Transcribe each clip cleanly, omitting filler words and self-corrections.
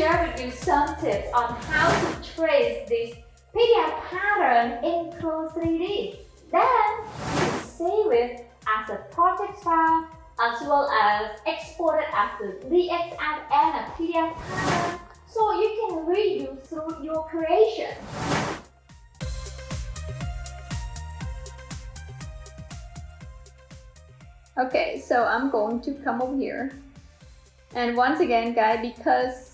share with you some tips on how to trace this PDF pattern in CLO 3D. Then you can save it as a project file as well as export it as a DXF and a PDF pattern so you can redo through your creation. Okay, so I'm going to come over here. And once again, guys, because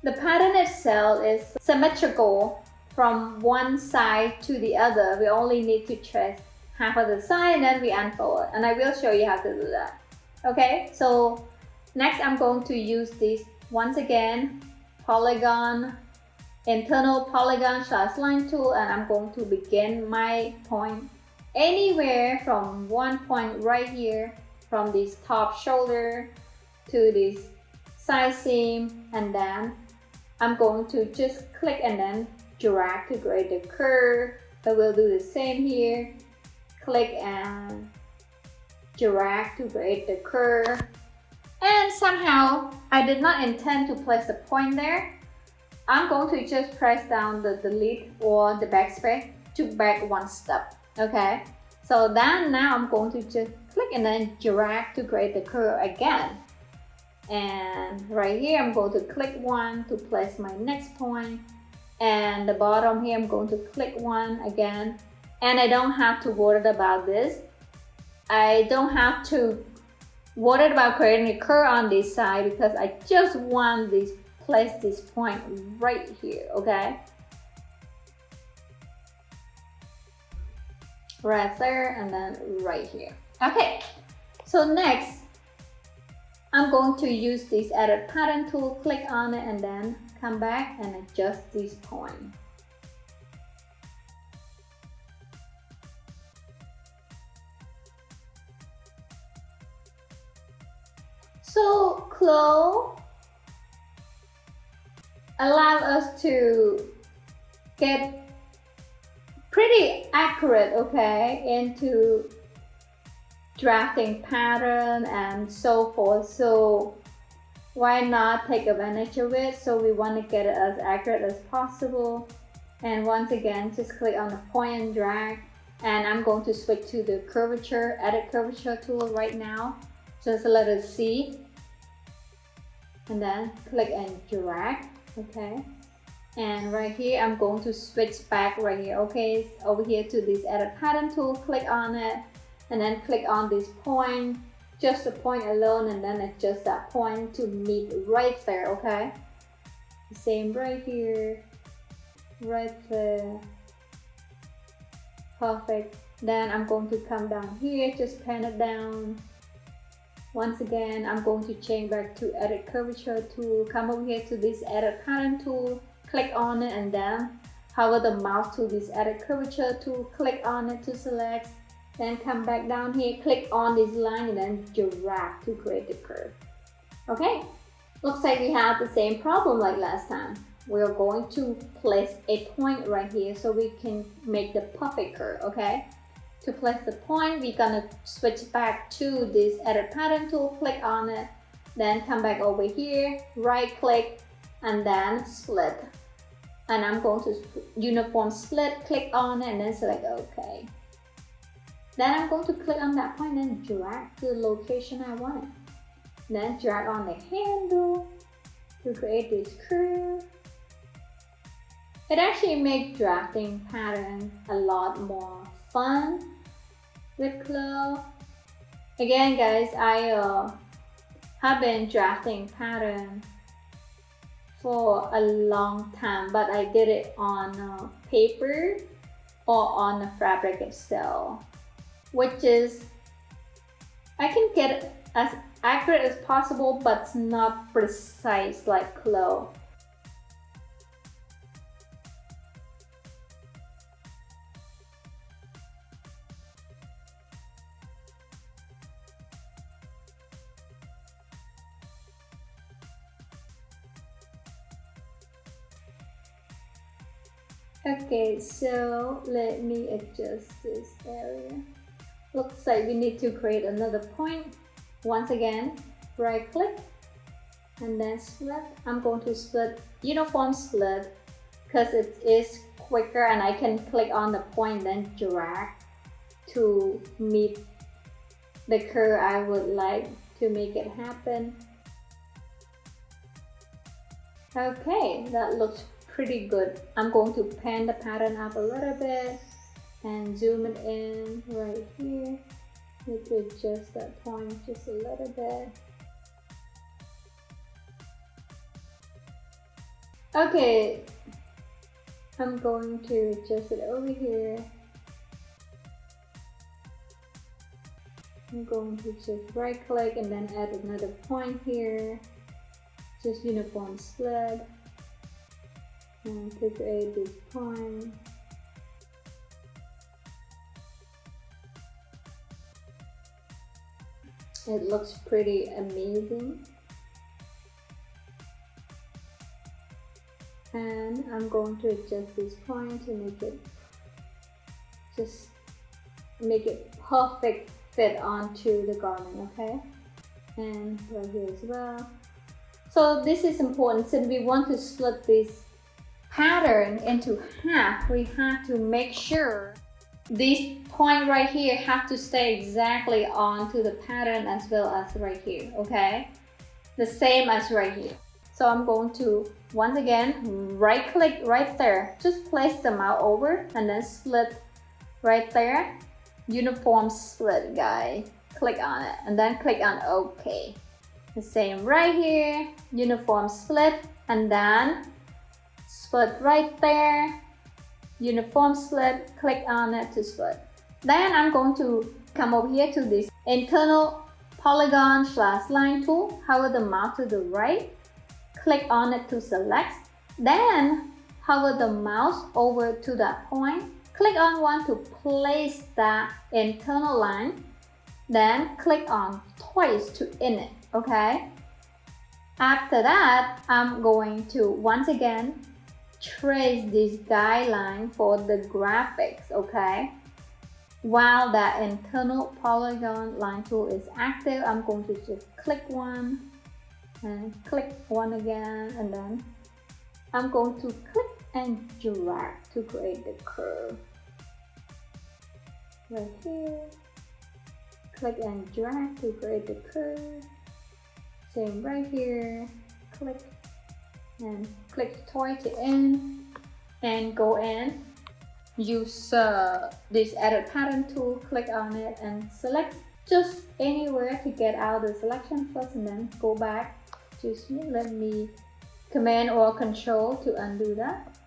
the pattern itself is symmetrical from one side to the other, we only need to trace half of the side and then we unfold it. And I will show you how to do that. Okay, so next I'm going to use this once again polygon, internal polygon / line tool, and I'm going to begin my point anywhere from one point right here from this top shoulder to this side seam, and then I'm going to just click and then drag to create the curve. I will do the same here, click and drag to create the curve. And somehow I did not intend to place the point there. I'm going to just press down the delete or the backspace to back one step. Okay, so then now I'm going to just click and then drag to create the curve again. And right here I'm going to click one to place my next point, and the bottom here I'm going to click one again. And I don't have to worry about this. I don't have to worry about creating a curve on this side because I just want this place this point right here. Okay, right there and then right here. Okay, so next I'm going to use this edit pattern tool, click on it and then come back and adjust this point. So CLO allows us to get pretty accurate, okay, into drafting pattern and so forth. So why not take advantage of it? So we want to get it as accurate as possible. And once again, just click on the point and drag. And I'm going to switch to the curvature, edit curvature tool right now. Just let us see. And then click and drag. Okay. And right here, I'm going to switch back right here. Okay, over here to this edit pattern tool, click on it. And then click on this point, just the point alone, and then adjust that point to meet right there. Okay, same right here, right there, perfect. Then I'm going to come down here, just pan it down. Once again, I'm going to change back to edit curvature tool, come over here to this edit pattern tool, click on it, and then hover the mouse to this edit curvature tool, click on it to select. Then come back down here, click on this line and then drag to create the curve. Okay, looks like we have the same problem like last time. We're going to place a point right here so we can make the perfect curve. Okay, to place the point, we're gonna switch back to this edit pattern tool, click on it, then come back over here, right click, and then split. And I'm going to uniform split, click on it, and then select OK. Then I'm going to click on that point and drag to the location I want it. Then drag on the handle to create this curve. It actually makes drafting pattern a lot more fun with CLO. Again guys, I have been drafting pattern for a long time, but I did it on paper or on the fabric itself, which is, I can get it as accurate as possible, but it's not precise like CLO. Okay, so let me adjust this area. Looks like we need to create another point. Once again, right click, and then split. I'm going to split, uniform split, because it is quicker and I can click on the point then drag to meet the curve I would like to make it happen. Okay, that looks pretty good. I'm going to pan the pattern up a little bit and zoom it in right here. Make it adjust that point just a little bit. Okay, I'm going to adjust it over here. I'm going to just right click and then add another point here. Just uniform split and to create this point. It looks pretty amazing. And I'm going to adjust this point to make it perfect fit onto the garment, okay? And right here as well. So this is important. Since we want to split this pattern into half, we have to make sure this point right here have to stay exactly onto the pattern as well as right here, okay? The same as right here. So I'm going to, once again, right click right there. Just place the mouse over and then split right there. Uniform split, guys. Click on it and then click on OK. The same right here, uniform split, and then split right there, uniform split, click on it to split. Then I'm going to come over here to this internal polygon / line tool, hover the mouse to the right, click on it to select, then hover the mouse over to that point, click on one to place that internal line, then click on twice to end it. Okay, after that, I'm going to once again trace this guideline for the graphics, okay? While that internal polygon line tool is active, I'm going to just click one and click one again, and then I'm going to click and drag to create the curve. Right here, click and drag to create the curve. Same right here, click and click twice to end and go in. Use this edit pattern tool, click on it and select just anywhere to get out the selection first and then go back. Just let me command or control to undo that.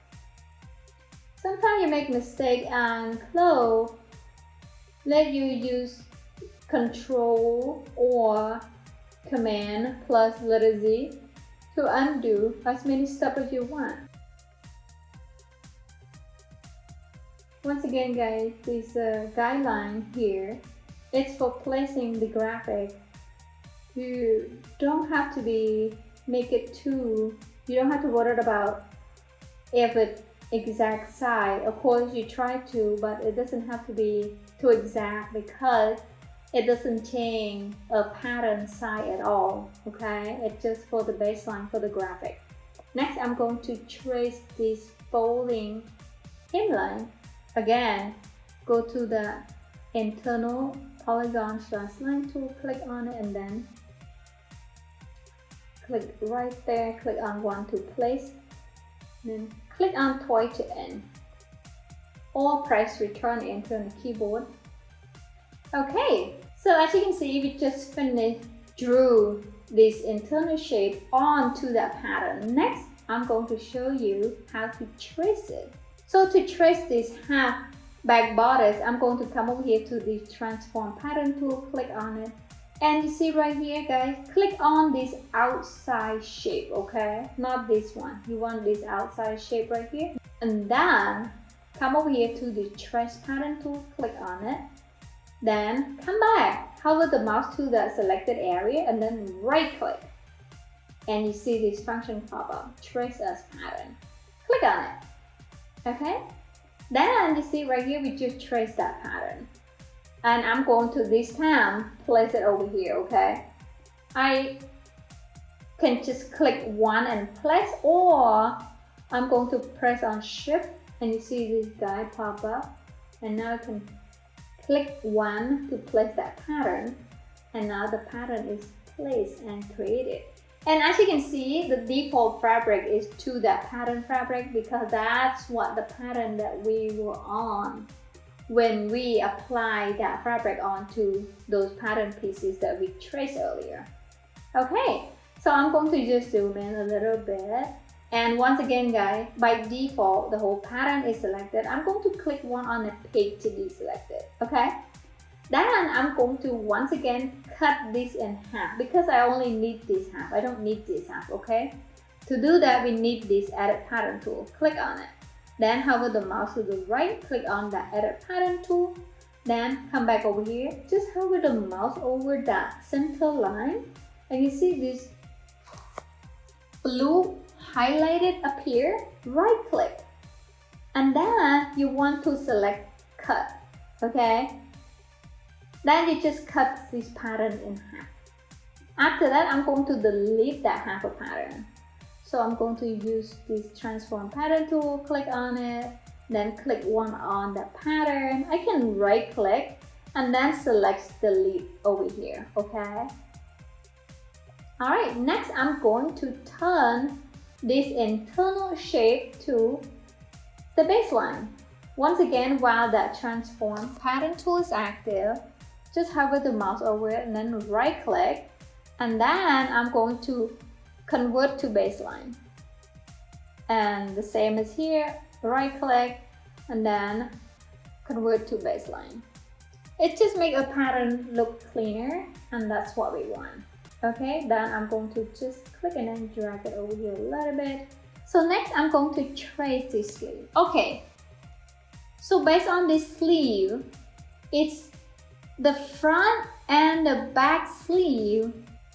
Sometimes you make mistake and CLO let you use control or command plus letter Z to undo as many steps as you want. Once again, guys, this guideline here, it's for placing the graphic. You don't have to make it too, you don't have to worry about if it's exact size. Of course you try to, but it doesn't have to be too exact because it doesn't change a pattern size at all, okay? It's just for the baseline for the graphic. Next, I'm going to trace this folding hemline. Again, go to the internal polygon / line tool, click on it and then click right there, click on one to place, then click on twice to end, or press return enter on the keyboard. Okay, so as you can see, we just finished drew this internal shape onto that pattern. Next, I'm going to show you how to trace it. So to trace this half back bodice, I'm going to come over here to the transform pattern tool, click on it, and you see right here, guys, click on this outside shape, okay? Not this one. You want this outside shape right here, and then come over here to the trace pattern tool, click on it. Then come back, hover the mouse to that selected area and then right click. And you see this function pop up, trace as pattern. Click on it. Okay? Then you see right here, we just trace that pattern. And I'm going to this time place it over here, okay? I can just click one and place, or I'm going to press on shift and you see this guy pop up, and now I can click one to place that pattern, and now the pattern is placed and created. And as you can see, the default fabric is to that pattern fabric because that's what the pattern that we were on when we apply that fabric onto those pattern pieces that we traced earlier. Okay, so I'm going to just zoom in a little bit. And once again guys, by default, the whole pattern is selected. I'm going to click one on the page to deselect it, okay? Then I'm going to once again cut this in half because I only need this half. I don't need this half, okay? To do that, we need this edit pattern tool. Click on it. Then hover the mouse to the right, click on the edit pattern tool. Then come back over here. Just hover the mouse over that center line. And you see this blue highlighted appear. Right click. And then you want to select cut, okay? Then you just cut this pattern in half. After that, I'm going to delete that half a pattern. So I'm going to use this transform pattern tool, click on it, then click one on that pattern. I can right click and then select delete over here, okay? Alright, next I'm going to turn this internal shape to the baseline. Once again, while that transform pattern tool is active, just hover the mouse over it and then right click, and then I'm going to convert to baseline. And the same as here, right click and then convert to baseline. It just makes a pattern look cleaner, and that's what we want. Okay, then I'm going to just click and then drag it over here a little bit. So next I'm going to trace this sleeve. Okay, so based on this sleeve, it's the front and the back sleeve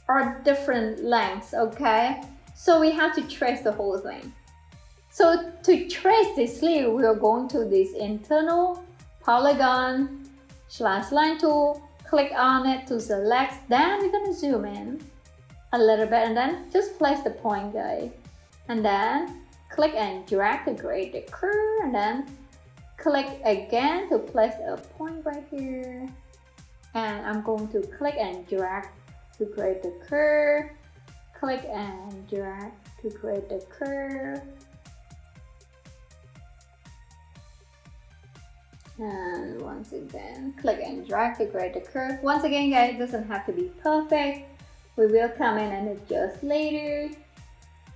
are different lengths, okay? So we have to trace the whole thing. So to trace this sleeve, we are going to this internal polygon / line tool, click on it to select, then we're gonna zoom in a little bit and then just place the point, guys. And then click and drag to create the curve, and then click again to place a point right here. And I'm going to click and drag to create the curve. Click and drag to create the curve. And once again, click and drag to create the curve. Once again, guys, it doesn't have to be perfect. We will come in and adjust later.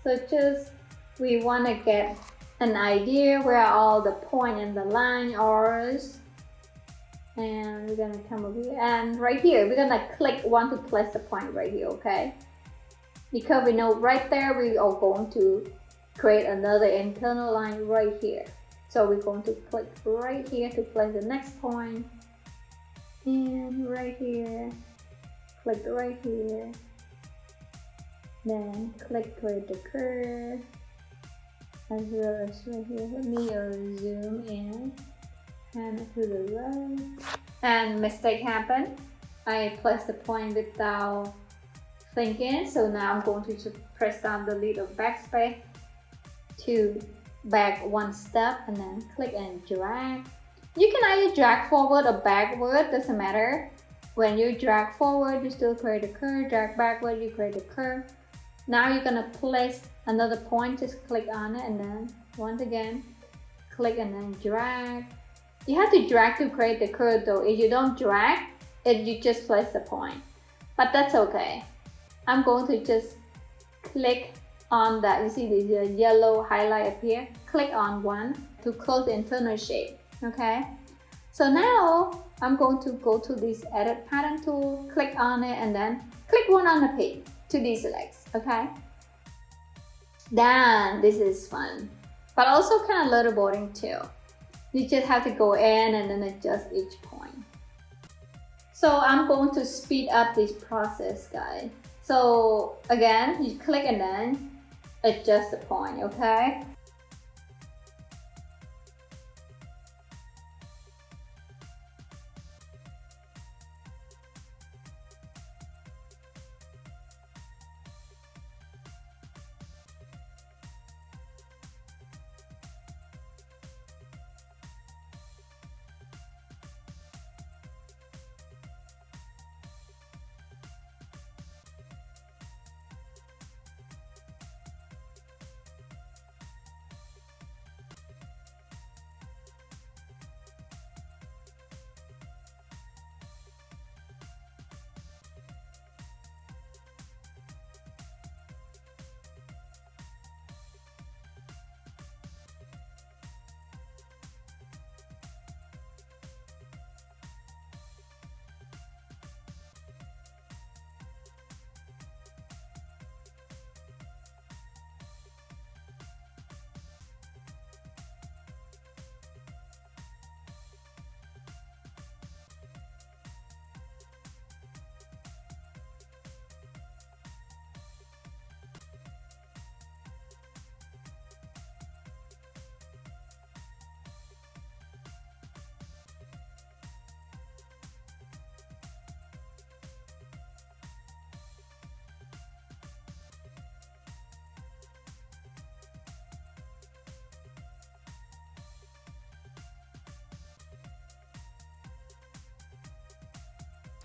So just, we want to get an idea where all the point and the line are. And we're gonna come over here, and right here we're gonna click one to place the point right here, okay? Because we know right there we are going to create another internal line right here. So we're going to click right here to place the next point, and right here, click right here, then click create the curve, as well as right here. Let me zoom in and to the right, and mistake happened. I placed the point without thinking, so now I'm going to just press down the little backspace to back one step and then click and drag. You can either drag forward or backward, doesn't matter. When you drag forward, you still create a curve, drag backward, you create a curve. Now you're gonna place another point, just click on it and then once again, click and then drag. You have to drag to create the curve though. If you don't drag, you just place the point. But that's okay. I'm going to just click on that. You see this yellow highlight up here? Click on one to close the internal shape, okay? So now I'm going to go to this edit pattern tool, click on it, and then click one on the page to deselect, okay? Then this is fun, but also kind of a little boring too. You just have to go in and then adjust each point. So I'm going to speed up this process, guys. So again, you click and then adjust the point, okay?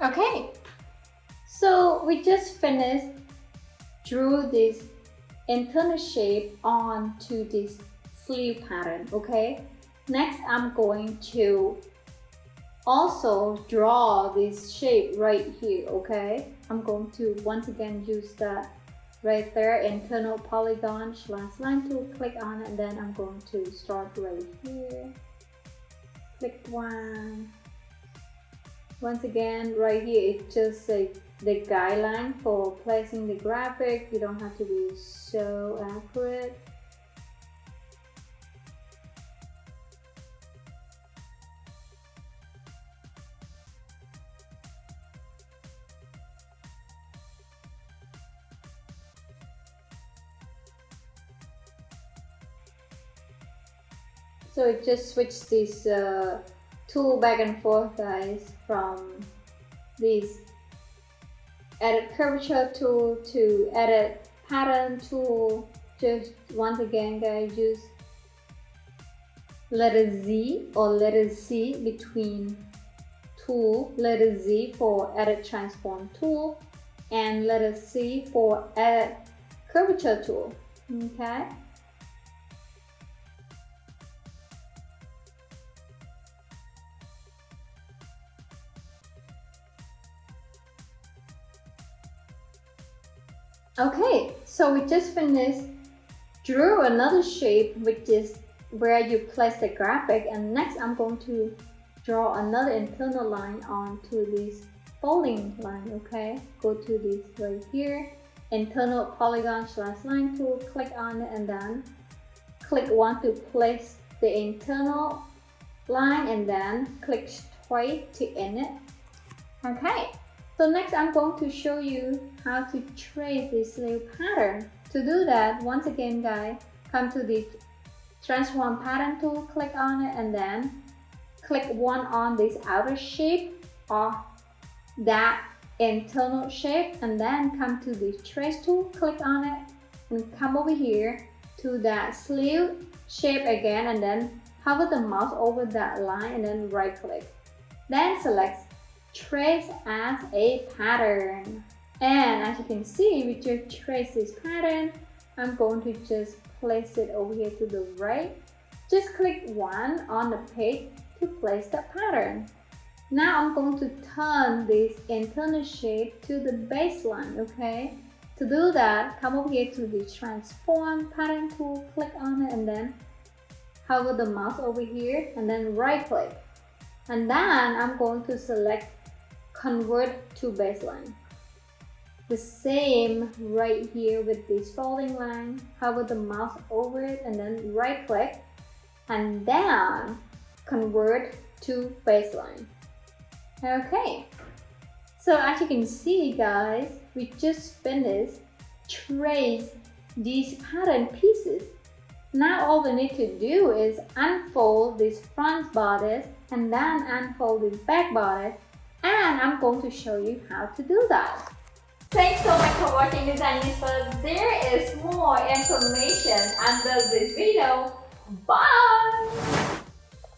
Okay, so we just finished drew this internal shape onto this sleeve pattern. Okay, next I'm going to also draw this shape right here. Okay, I'm going to once again use the right there internal polygon slash line tool, click on it, and then I'm going to start right here, click one. Once again, right here it's just the guideline for placing the graphic. You don't have to be so accurate. So it just switch this tool back and forth, guys, from this edit curvature tool to edit pattern tool. Just once again, guys, use letter Z or letter C between tool, letter Z for edit transform tool, and letter C for edit curvature tool. Okay. Okay, so we just finished drew another shape, which is where you place the graphic, and next I'm going to draw another internal line onto this folding line. Okay, go to this right here, internal polygon slash line tool, click on it, and then click one to place the internal line, and then click twice to end it. Okay. So next I'm going to show you how to trace this sleeve pattern. To do that, once again, guys, come to the transform pattern tool, click on it, and then click one on this outer shape or that internal shape, and then come to the trace tool, click on it, and come over here to that sleeve shape again, and then hover the mouse over that line and then right click. Then select trace as a pattern, and as you can see, we just trace this pattern. I'm going to just place it over here to the right. Just click one on the page to place the pattern. Now I'm going to turn this internal shape to the baseline. Okay, to do that, come over here to the transform pattern tool, click on it, and then hover the mouse over here and then right click, and then I'm going to select convert to baseline. The same right here with this folding line, hover the mouse over it and then right click, and then convert to baseline. Okay, so as you can see, guys, we just finished trace these pattern pieces. Now all we need to do is unfold this front bodice and then unfold this back bodice, and I'm going to show you how to do that. Thanks so much for watching Design Whisper. There is more information under this video. Bye!